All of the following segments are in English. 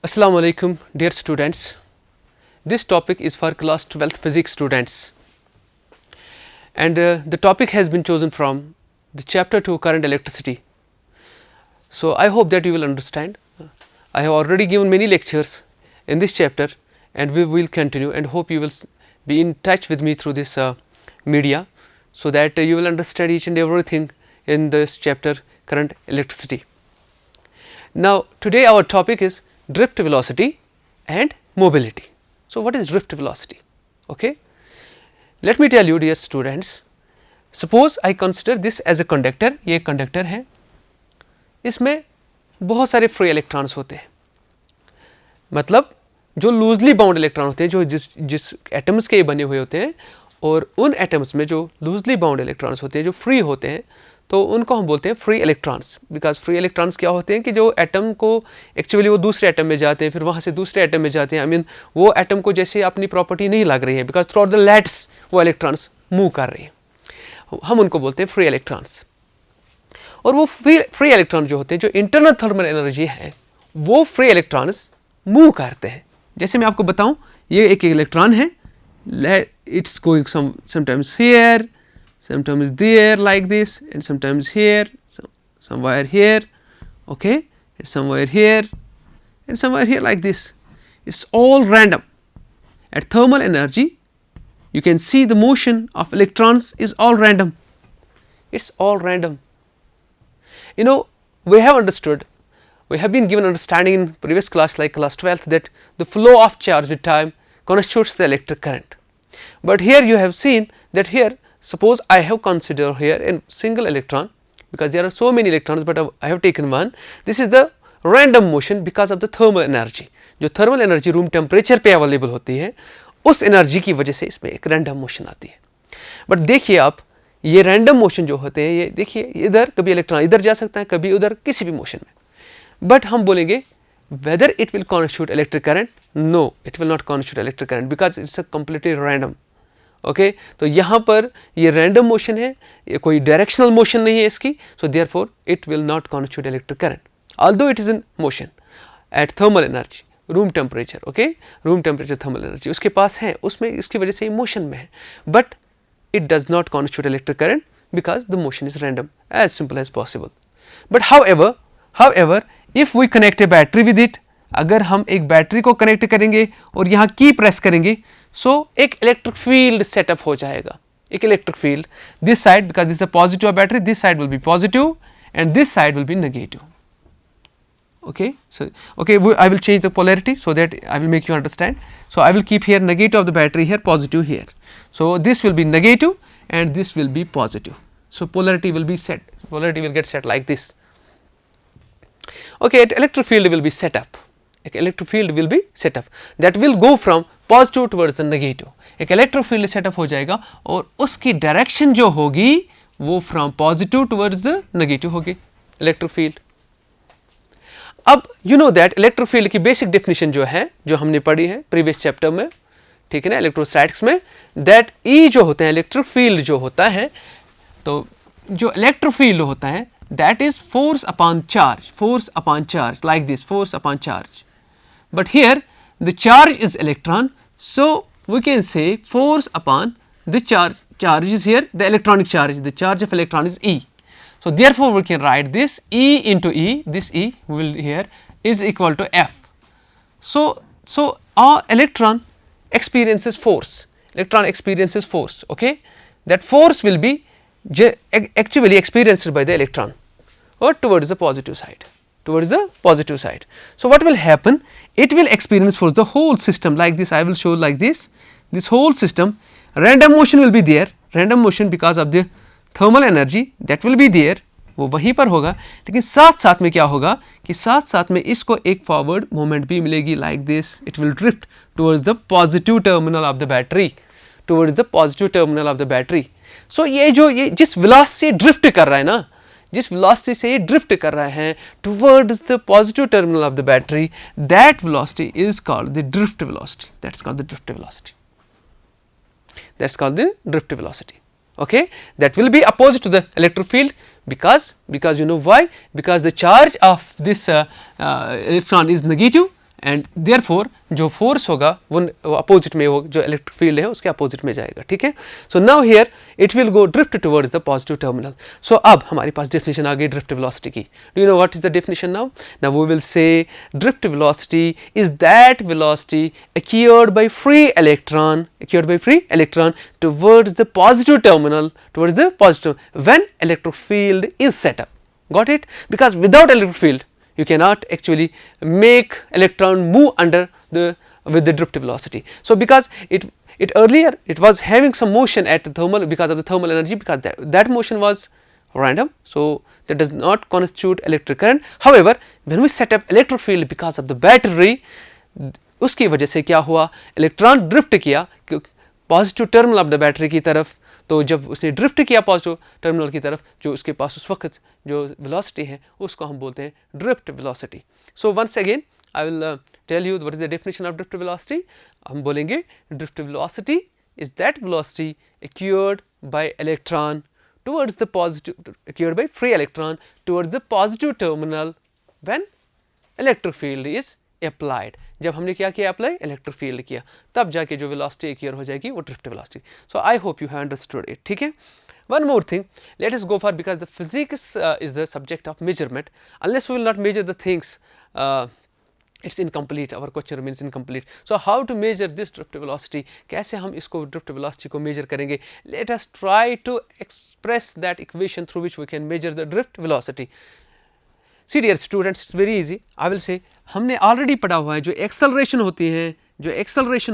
Assalamu alaikum dear students. This topic is for class 12th physics students and the topic has been chosen from the chapter 2 current electricity. So, I hope that you will understand. I have already given many lectures in this chapter and we will continue and hope you will be in touch with me through this media, so that you will understand each and everything in this chapter current electricity. Now, today our topic is drift velocity and mobility. So, what is drift velocity? Okay. Let me tell you dear students, suppose I consider this as a conductor. ये conductor है, इसमें बहुत सारे free electrons होते हैं, मतलब जो loosely bound electron होते हैं, जो जिस एटम्स के बने हुए होते हैं, और उन एटम्स में जो लूजली बाउंड इलेक्ट्रॉन्स होते हैं, जो फ्री होते हैं, तो उनको हम बोलते हैं free electrons. Because free electrons क्या होते हैं कि जो एटम को एक्चुअली वो दूसरे एटम में जाते हैं, फिर वहाँ से दूसरे एटम में जाते हैं. आई मीन वो एटम को जैसे अपनी प्रॉपर्टी नहीं लग रही है, because throughout the lattice वो इलेक्ट्रॉन्स मूव कर रहे हैं, हम उनको बोलते हैं फ्री इलेक्ट्रॉन्स. और वो फ्री इलेक्ट्रॉन जो होते हैं, जो इंटरनल थर्मल एनर्जी है, वो फ्री इलेक्ट्रॉन्स मूव करते हैं. जैसे मैं आपको बताऊं, ये एक इलेक्ट्रॉन है, it's going sometimes here, sometimes there like this, and sometimes here, somewhere here, okay, and somewhere here, and somewhere here like this. It's all random. At thermal energy, you can see the motion of electrons is all random. It's all random. You know, we have understood, we have been given understanding in previous class like class 12th that the flow of charge with time constitutes the electric current. But here you have seen that here, suppose I have considered here a single electron, because there are so many electrons but I have taken one. This is the random motion because of the thermal energy. जो thermal energy room temperature पे available होती है, उस energy की वजह से इसमें एक random motion आती है. But देखिए आप, ये random motion जो होते हैं, ये देखिए इधर कभी इलेक्ट्रॉन इधर जा सकता है, कभी उधर, किसी भी मोशन में. But हम बोलेंगे whether it will constitute electric current? No, it will not constitute electric current because it's a completely random. Okay तो यहाँ पर ये रैंडम मोशन है, ये कोई डायरेक्शनल मोशन नहीं है इसकी, so therefore it will not constitute electric current although it is in motion at thermal energy room temperature. Okay, room temperature thermal energy उसके पास है, उसमें इसकी वजह से ये मोशन में है, but it does not constitute electric current because the motion is random, as simple as possible. But however if we connect a battery with it, अगर हम एक बैटरी को कनेक्ट करेंगे और यहाँ की प्रेस करेंगे, सो एक इलेक्ट्रिक फील्ड सेटअप हो जाएगा. एक electric field this side, because this a positive battery, this side will be positive and this side will be negative. okay so okay I will change the polarity so that I will make you understand. So I will keep here negative of the battery, here positive here, so this will be negative and this will be positive. So polarity will be set, polarity will get set like this. Okay, electric field will be set up, एक electric field will be set up that will go from positive towards the negative. एक electric field setup हो जाएगा और उसकी direction जो होगी वो from positive towards the negative होगी इलेक्ट्रिक फील्ड. अब you know that electric field की बेसिक डेफिनेशन जो है, जो हमने पढ़ी है प्रीवियस चैप्टर में, ठीक है ना, इलेक्ट्रोस्टैटिक्स में, दैट ई जो होते हैं इलेक्ट्रिक फील्ड जो होता है, तो जो इलेक्ट्रिक फील्ड होता है that is force upon charge like this, force upon charge. But here the charge is electron, so we can say force upon the charge is here the electronic charge, the charge of electron is E. So therefore we can write this E into E, this E will here is equal to F. So our electron experiences force, okay, that force will be actually experienced by the electron or towards the positive side, So what will happen, it will experience force, the whole system like this. I will show like this whole system, random motion will be there, random motion because of the thermal energy that will be there, वो वहीं पर होगा. लेकिन साथ में क्या होगा कि साथ में इसको एक फॉरवर्ड मोमेंट भी मिलेगी like this, it will drift towards the positive terminal of the battery, So ये जिस वेलोसिटी से ड्रिफ्ट कर रहा है ना, जिस वेलोसिटी से ये ड्रिफ्ट कर रहा है towards the positive terminal of the battery, that velocity is called the drift velocity, that's called the drift velocity. Okay, that will be opposite to the electric field because you know why, because the charge of this electron is negative and therefore जो force होगा वो opposite में, वो जो electric field है उसके opposite में जाएगा, ठीक है। So now here it will go drift towards the positive terminal. So अब हमारे पास डेफिनेशन आ गई ड्रिफ्ट वेलोसिटी की। Do you know what is the definition now? Now we will say drift velocity is that velocity acquired by free electron towards the positive terminal, when electric field is set up. Got it? Because without electric field you cannot actually make electron move under the with the drift velocity. So because it earlier it was having some motion at the thermal, because of the thermal energy, because that motion was random, so that does not constitute electric current. However, when we set up electric field because of the battery, उसकी वजह से क्या हुआ, electron drift किया positive terminal of the battery की तरफ। तो जब उसने ड्रिफ्ट किया पॉजिटिव टर्मिनल की तरफ, जो उसके पास उस वक्त जो वेलोसिटी है उसको हम बोलते हैं drift velocity. So once again I will tell you what is the definition of drift velocity. हम बोलेंगे drift velocity is that velocity acquired by electron towards the positive, acquired by free electron towards the positive terminal when electric field is applied. जब हमने क्या किया, apply electric field किया, तब जाके जो वेलोसिटी एक्वायर हो जाएगी वो drift velocity. So I hope you have understood it, ठीक है। One more thing, let us go for, because the physics is the subject of measurement, unless we will not measure the things it's incomplete, our question remains incomplete. So how to measure this drift velocity, कैसे हम इसको drift velocity को measure करेंगे? Let us try to express that equation through which we can measure the drift velocity. See dear students, it's very easy. I will say हमने already पढ़ा हुआ है, जो acceleration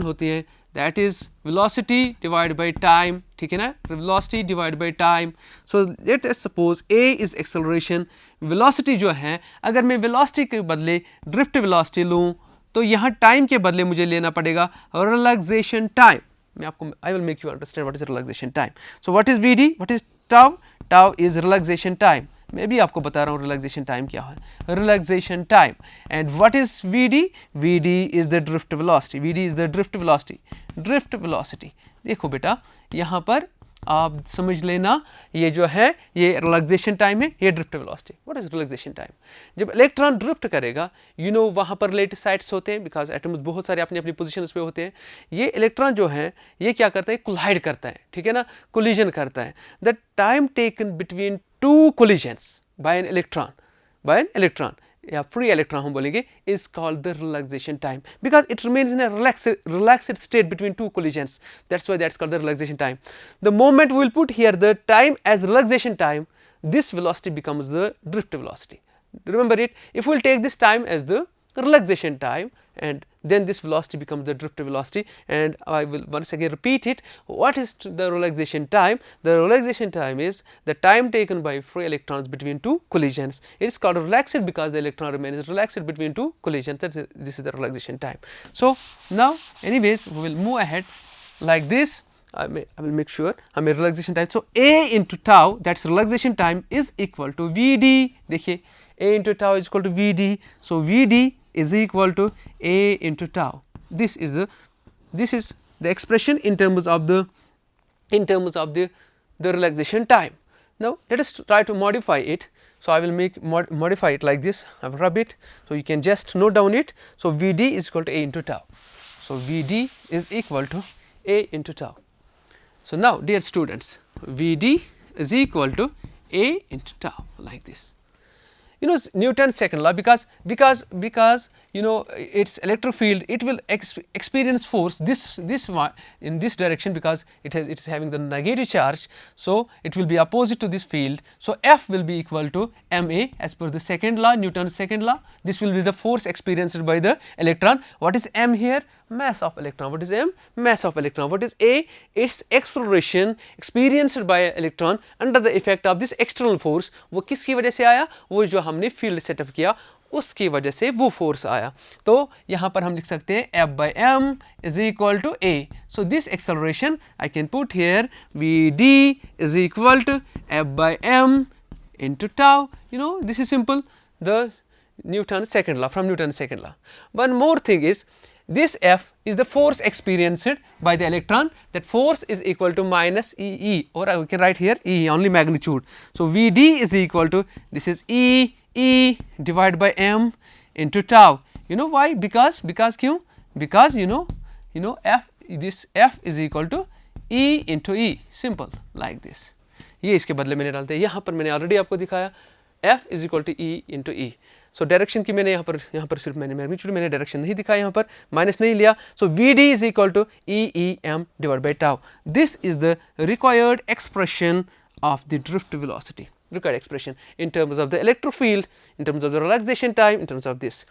होती है that is velocity divided by time, ठीक है ना, velocity divided by time. So let us suppose a is acceleration, velocity जो है, अगर मैं velocity के बदले drift velocity लूँ तो यहाँ time के बदले मुझे लेना पड़ेगा relaxation time. मैं आपको I will make you understand what is relaxation time. So what is Vd, what is tau? Tau is relaxation time. मैं भी आपको बता रहा हूँ रिलैक्सेशन टाइम क्या है, relaxation time. And what is VD? VD is the drift velocity, VD is the drift velocity, drift velocity. देखो बेटा यहाँ पर आप समझ लेना, ये जो है ये रिलैक्सेशन टाइम है, ये drift velocity. What is relaxation time? जब इलेक्ट्रॉन ड्रिफ्ट करेगा, यू नो वहाँ पर लेटिसाइड्स होते हैं, बिकॉज एटम्स बहुत सारे अपनी अपनी पोजीशन पे होते हैं। ये इलेक्ट्रॉन जो है ये क्या करता है, कोलाइड करता है, ठीक है ना, कोलिजन करता है। The time taken between two collisions by an electron या free electron हम बोलेंगे, is called the relaxation time, because it remains in a relaxed state between two collisions. That's why that's called the relaxation time. The moment we will put here the time as relaxation time, this velocity becomes the drift velocity. Remember it, if we will take this time as the relaxation time, and then this velocity becomes the drift velocity. And I will once again repeat it. What is the relaxation time? The relaxation time is the time taken by free electrons between two collisions. It is called relaxed because the electron remains relaxed between two collisions. This is the relaxation time. So now anyways we will move ahead like this. I will make sure हमें relaxation time. So A into tau, that's relaxation time, is equal to Vd. देखिए A into tau is equal to Vd. So Vd is equal to A into tau. This is the expression in terms of the relaxation time. Now let us try to modify it. So I will modify it like this. I will rub it, so you can just note down it. So Vd is equal to A into tau. So Vd is equal to A into tau. So now dear students, Vd is equal to A into tau, like this. You know Newton's second law, because you know its electric field, it will experience force this one in this direction, because it is having the negative charge, so it will be opposite to this field. So F will be equal to ma as per the second law, Newton's second law. This will be the force experienced by the electron. What is m here? Mass of electron. What is m? Mass of electron. What is a? Its acceleration experienced by electron under the effect of this external force. वो किसकी वजह से आया? वो जो हमने field setup किया उसकी वजह से वो फोर्स आया। तो यहाँ पर हम लिख सकते हैं F by m is equal to A. So this acceleration I can put here, Vd is equal to F by m into tau. You know this is simple, the Newton's second law, from Newton's second law. One more thing is, this F is the force experienced by the electron. That force is equal to minus E, or we can write here E, only magnitude. So Vd is equal to, this is E divided by m into tau. You know why? Because क्यों? Because you know this F is equal to E into E, simple like this. ये इसके बदले मैंने डालते हैं, यहाँ पर मैंने ऑलरेडी आपको दिखाया F is equal to E into E. So direction की मैंने यहाँ पर सिर्फ मैंने मैग्नीट्यूड, मैंने डायरेक्शन नहीं दिखाया, यहाँ पर माइनस नहीं लिया. सो VD is equal to EEM divided by tau. This is the required expression of the drift velocity. Required expression in terms of the electric field, in terms of the relaxation time, in terms of this.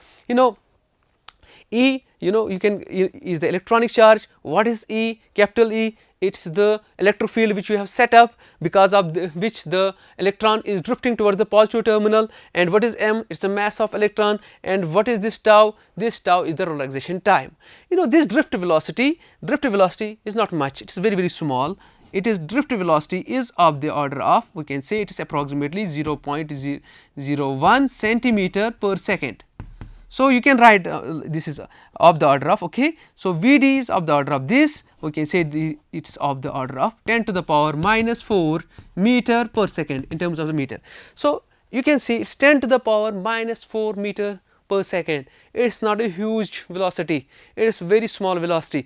E, you can is the electronic charge. What is E? Capital E, it's the electric field which you have set up, because of which the electron is drifting towards the positive terminal. And what is M? It's the mass of electron. And what is this tau? This tau is the relaxation time. This drift velocity is not much, it is very small. It is drift velocity is of the order of, we can say it is approximately 0.01 centimeter per second. So you can write this is of the order of, okay. So VD is of the order of this, we can say it's of the order of 10 to the power minus 4 meter per second in terms of the meter. So you can see it's 10 to the power minus 4 meter per second. It's not a huge velocity, it is very small velocity.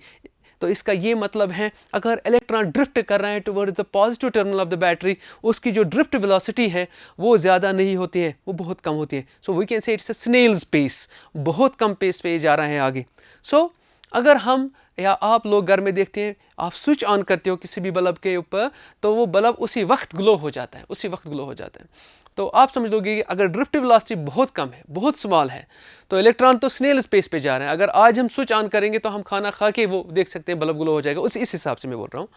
तो इसका ये मतलब है, अगर electron drift कर रहे हैं towards the positive terminal of the battery, उसकी जो ड्रिफ्ट वेलोसिटी है वो ज़्यादा नहीं होती है, वो बहुत कम होती है. So we can say it's a snail's pace, बहुत कम पेस पे जा रहा है आगे. सो अगर हम या आप लोग घर में देखते हैं, आप स्विच ऑन करते हो किसी भी बल्ब के ऊपर, तो वो बल्ब उसी वक्त ग्लो हो जाता है, उसी वक्त ग्लो हो जाता है. तो आप समझ लोगे कि अगर ड्रिफ्ट वेलोसिटी बहुत कम है, बहुत स्मॉल है, तो इलेक्ट्रॉन तो स्नेल स्पेस पे जा रहे हैं. अगर आज हम स्विच ऑन करेंगे तो हम खाना खा के वो देख सकते हैं बल्ब ग्लो हो जाएगा, इस हिसाब से मैं बोल रहा हूँ.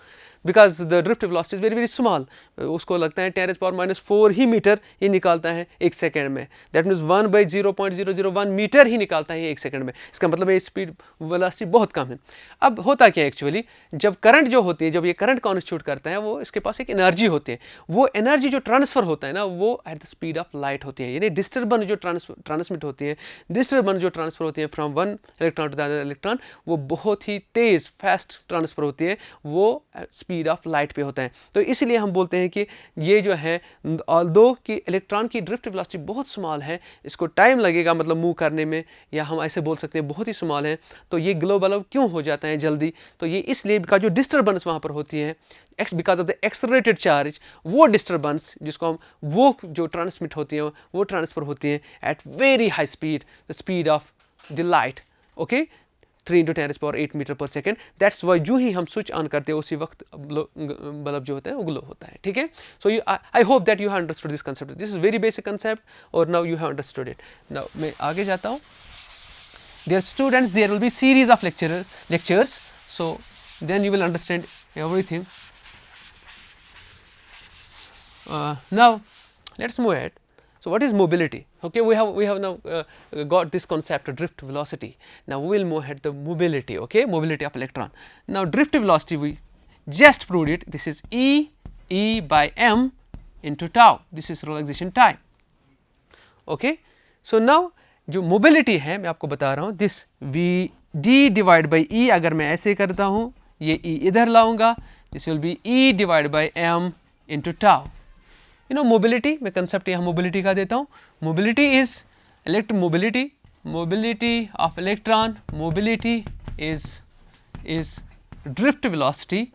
Because the drift velocity is very small. उसको लगता है 10⁻⁴ ही मीटर ये निकालता है एक सेकेंड में. दैट मीन्स 1/0.001 मीटर ही निकालता है एक सेकेंड में. इसका मतलब है स्पीड वेलोसिटी बहुत कम है. अब होता क्या है एक्चुअली, जब करंट जो होती है, जब ये करंट कॉन्स्टिट्यूट करता है, वो इसके पास एक एनर्जी होती है. वो एनर्जी जो ट्रांसफर होता है ना, वो at the speed of light होती है. यानी डिस्टर्बेंस जो ट्रांसमिट होती है, डिस्टर्बेंस जो ट्रांसफर होती है from one electron to the other electron, वो बहुत ही तेज फास्ट ट्रांसफर होती है, वो स्पीड ऑफ लाइट पे होता है. तो इसलिए हम बोलते हैं कि ये जो है, ऑल्दो कि इलेक्ट्रॉन की ड्रिफ्ट वेलोसिटी बहुत स्मॉल है, इसको टाइम लगेगा मतलब मूव करने में, या हम ऐसे बोल सकते हैं बहुत ही स्मॉल है, तो ये ग्लो बल्ब क्यों हो जाता है जल्दी, तो ये इसलिए बिकॉज जो डिस्टर्बेंस वहाँ पर होती है because of the accelerated charge, वो डिस्टर्बेंस जिसको हम वो जो ट्रांसमिट होती है, वो ट्रांसफर होती है at very high speed, the speed of the light, okay, 3 × 10⁸ metre per second. That's why जो ही हम स्विच ऑन करते हैं उसी वक्त बल्ब जो होता है वो ग्लो होता है. ठीक है. So I hope that you have understood this concept. This is very basic concept और now you have understood it. Now मैं आगे जाता हूँ. Dear students, there will be series of lectures, so then you will understand everything. Now let's move ahead. So what is mobility? Okay, we have now got this concept of drift velocity. Now we will move ahead the mobility. Okay, mobility of electron. Now drift velocity, we just proved it. This is E by m into tau. This is relaxation time. Okay, so now जो mobility है मैं आपको बता रहा हूँ, this VD divide by E, अगर मैं ऐसे करता हूँ, ये E इधर लाऊंगा, this will be E divide by m into tau. You know mobility, मैं कंसेप्ट यहाँ मोबिलिटी का देता हूँ. Mobility is mobility of electron. Mobility is drift velocity.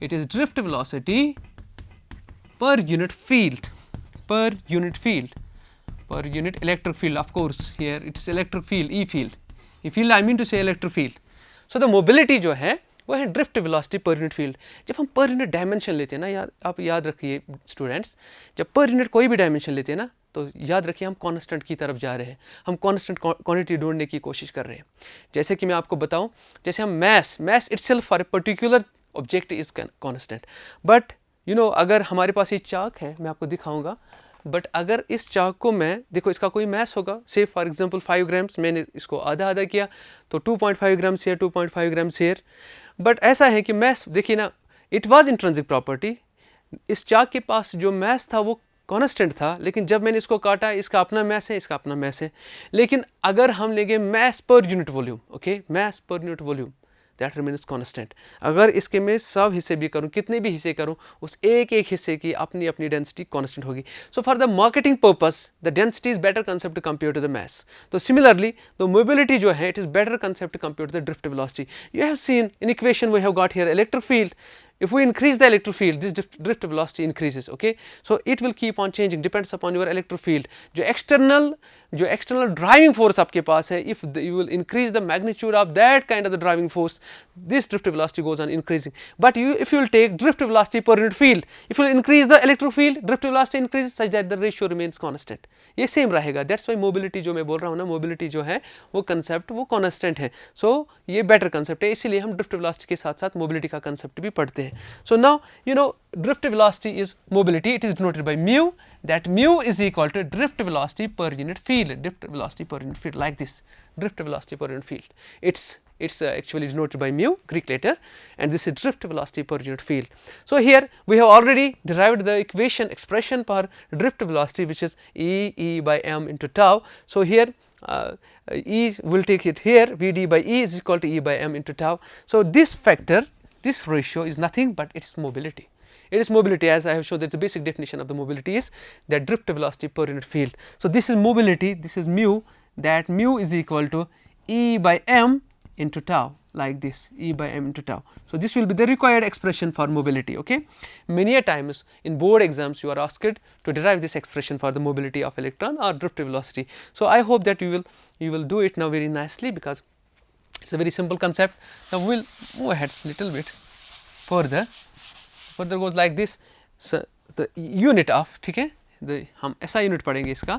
It is drift velocity per unit field. Per unit electric field, of course here it is electric field, E field I mean to say electric field. So the mobility जो है वो है drift velocity per unit field. जब हम per unit dimension लेते हैं ना, आप याद रखिए स्टूडेंट्स, जब per unit कोई भी dimension लेते हैं ना, तो याद रखिए हम कांस्टेंट की तरफ जा रहे हैं, हम कांस्टेंट क्वांटिटी ढूंढने की कोशिश कर रहे हैं. जैसे कि मैं आपको बताऊं, जैसे हम math itself for a particular object is constant, but you know अगर हमारे पास ये चाक है, मैं आपको दिखाऊंगा, बट अगर इस चाक को मैं देखो, इसका कोई मैस होगा, से फॉर एग्जांपल 5 ग्राम्स, मैंने इसको आधा किया तो 2.5 grams here, 2.5 grams here. But ऐसा है कि मैस देखिए ना, इट वाज इंट्रिंसिक प्रॉपर्टी, इस चाक के पास जो मैस था वो कांस्टेंट था, लेकिन जब मैंने इसको काटा, इसका अपना मैस है, इसका अपना मैस है. लेकिन अगर हम लेंगे mass per unit volume, okay, mass per unit volume, that remains constant. अगर इसके मैं सब हिस्से भी करूँ, कितने भी हिस्से करूँ, उस एक एक हिस्से की अपनी अपनी डेंसिटी कांस्टेंट होगी। So for the marketing purpose the density is better concept compare to the mass. तो सिमिलरली द मोबिलिटी जो है it is better concept compare to the drift velocity. You have seen in equation we have got here electric field. If we increase the electric field, this drift velocity increases. Okay, so it will keep on changing, depends upon your electric field. जो external driving force आपके पास है, if you will increase the magnitude of that kind of the driving force, this drift velocity goes on increasing. But if you will take drift velocity per unit field, if you will increase the electric field, drift velocity increases such that the ratio remains constant. ये same रहेगा. That's why mobility जो मैं बोल रहा हूँ ना, mobility जो है वो concept वो constant है. So ये better concept है, इसीलिए हम drift velocity के साथ साथ mobility का concept भी पढ़ते हैं. So now you know drift velocity is mobility. It is denoted by mu. That mu is equal to drift velocity per unit field. Drift velocity per unit field, like this. Drift velocity per unit field. It's actually denoted by mu, Greek letter, and this is drift velocity per unit field. So here we have already derived the expression for drift velocity, which is E by m into tau. So here E will take it here. Vd by E is equal to E by m into tau. So this factor, this ratio is nothing but it is mobility. It is mobility, as I have shown that the basic definition of the mobility is that drift velocity per unit field. So this is mobility, this is mu, that mu is equal to E by m into tau, like this, E by m into tau. So this will be the required expression for mobility. Okay, many a times in board exams you are asked to derive this expression for the mobility of electron or drift velocity. So I hope that you will do it now very nicely, because it's a very simple concept. Now we will move ahead little bit further. Further goes like this. So the unit of, ठीक है, हम ऐसा unit पढ़ेंगे इसका,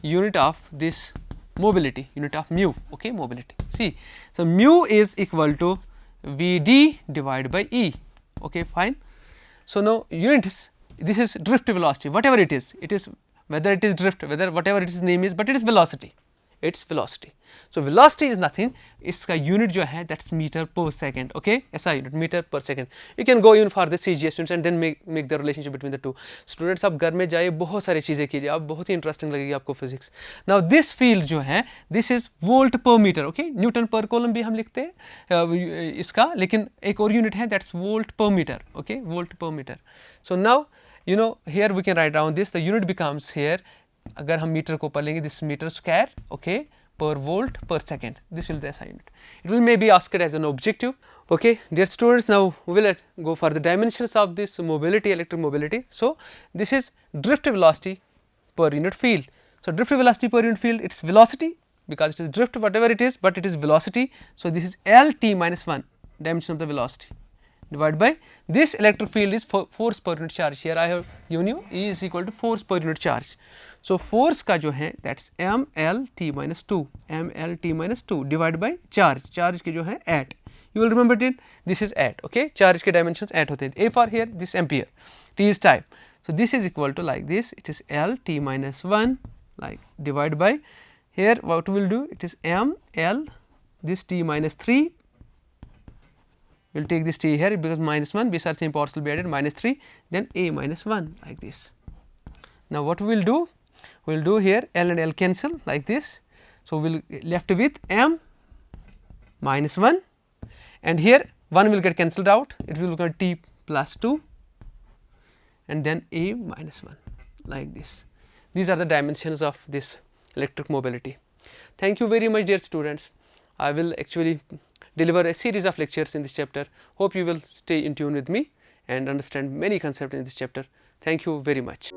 unit of this mobility, unit of mu. Okay, mobility. See, so mu is equal to Vd divided by E. Okay, fine. So now units, this is drift velocity, whatever it is whether it is drift, whatever its name is, but it is velocity. It's velocity. So velocity is nothing, इसका unit जो है that's meter per second. Okay, ऐसा unit meter per second. You can go even for the CGS units and then make the relationship between the two. Students आप घर में जाइए, बहुत सारी चीज़ें कीजिए, आप बहुत ही interesting लगेगी आपको physics. Now this field जो है this is volt per meter. Okay, Newton per coulomb भी हम लिखते हैं इसका, लेकिन एक और unit है that's volt per meter. Okay, volt per meter. So now you know here we can write down this, the unit becomes here, अगर हम मीटर को ऊपर लेंगे this metre square, okay, per volt per second, this will be the SI unit. It will may be asked as an objective. Okay, dear students, now we will go for the dimensions of this mobility, electric mobility. So this is drift velocity per unit field. So drift velocity per unit field, its velocity, because it is drift whatever it is, but it is velocity. So this is Lt minus 1 dimension of the velocity divided by this electric field is force per unit charge. Here I have given you E is equal to force per unit charge. So force का जो है that's mLt minus 2, mLt minus 2 divided by charge. Charge के जो है at. You will remember it. This is at. Okay, charge के dimensions at होते हैं. A for here this ampere. T is time. So this is equal to like this. It is Lt minus 1 like divided by here what we will do. It is mL this T minus 3. We will take this T here because minus 1. These are same powers will be added minus 3. Then A minus 1 like this. Now what we will do? We will do here L and L cancel like this. So we will left with m minus 1, and here 1 will get cancelled out, it will become T plus 2 and then A minus 1 like this. These are the dimensions of this electric mobility. Thank you very much dear students. I will actually deliver a series of lectures in this chapter. Hope you will stay in tune with me and understand many concepts in this chapter. Thank you very much.